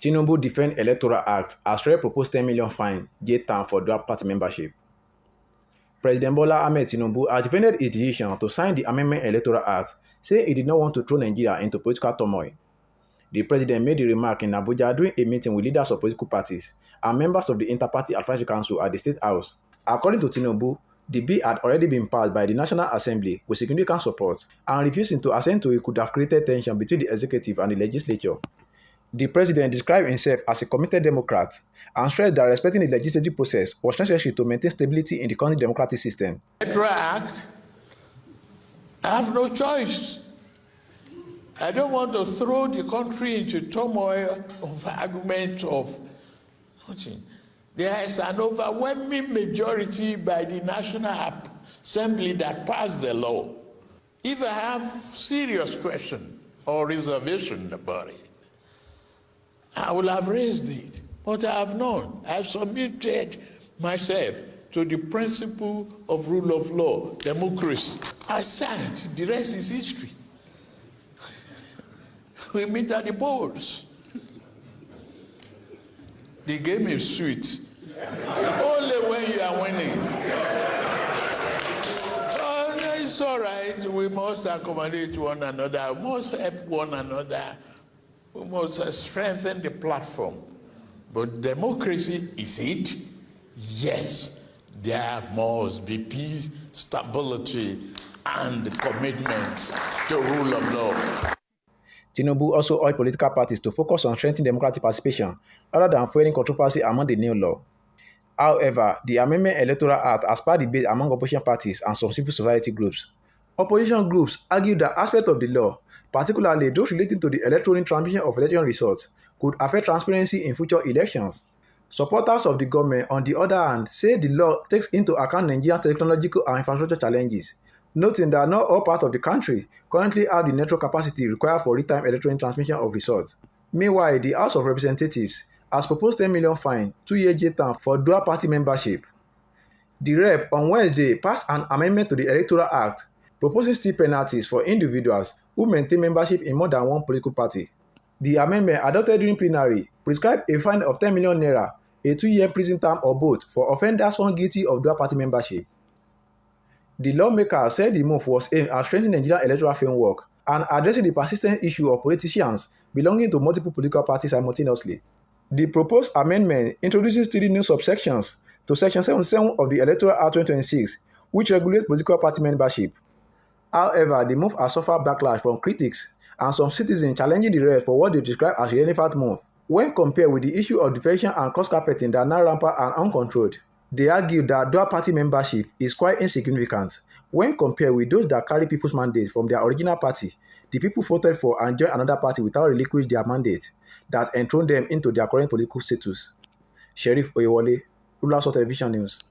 Tinubu defend Electoral Act as Rep proposed 10 million fine, J-term for dual party membership. President Bola Ahmed Tinubu has defended his decision to sign the amendment Electoral Act, saying he did not want to throw Nigeria into political turmoil. The president made the remark in Abuja during a meeting with leaders of political parties and members of the Inter-Party Advisory Council at the State House. According to Tinubu, the bill had already been passed by the National Assembly with significant support, and refusing to assent to it could have created tension between the executive and the legislature. The president described himself as a committed Democrat and stressed that respecting the legislative process was necessary to maintain stability in the country's democratic system. Electoral Act, I have no choice. I don't want to throw the country into turmoil of argument of nothing. There is an overwhelming majority by the National Assembly that passed the law. If I have serious question or reservation about it, I will have raised it, but I have not. I have submitted myself to the principle of rule of law, democracy. I signed, the rest is history. We meet at the polls. The game is sweet. Only when you are winning. Oh, it's all right. We must accommodate one another. We must help one another. We must strengthen the platform. But democracy, is it? Yes. There must be peace, stability, and commitment to rule of law. Tinubu also urged political parties to focus on strengthening democratic participation rather than fueling controversy among the new law. However, the amendment Electoral Act has sparked debate among opposition parties and some civil society groups. Opposition groups argue that aspects of the law, particularly those relating to the electronic transmission of election results, could affect transparency in future elections. Supporters of the government, on the other hand, say the law takes into account Nigeria's technological and infrastructure challenges, noting that not all parts of the country currently have the network capacity required for real-time electronic transmission of results. Meanwhile, the House of Representatives has proposed 10 million fine, 2-year jail term for dual party membership. The Rep on Wednesday passed an amendment to the Electoral Act proposing steep penalties for individuals who maintain membership in more than one political party. The amendment adopted during plenary prescribed a fine of 10 million naira, a 2-year prison term or both for offenders found guilty of dual party membership. The lawmaker said the move was aimed at strengthening Nigerian electoral framework and addressing the persistent issue of politicians belonging to multiple political parties simultaneously. The proposed amendment introduces 3 new subsections to Section 77 of the Electoral Act 2026, which regulates political party membership. However, the move has suffered backlash from critics and some citizens challenging the rest for what they describe as a relevant move. When compared with the issue of defection and cross-carpeting that are now rampant and uncontrolled, they argue that dual party membership is quite insignificant when compared with those that carry people's mandate from their original party, the people voted for and joined another party without relinquishing their mandate that enthroned them into their current political status. Sheriff Oyewole, Rulers of Television News.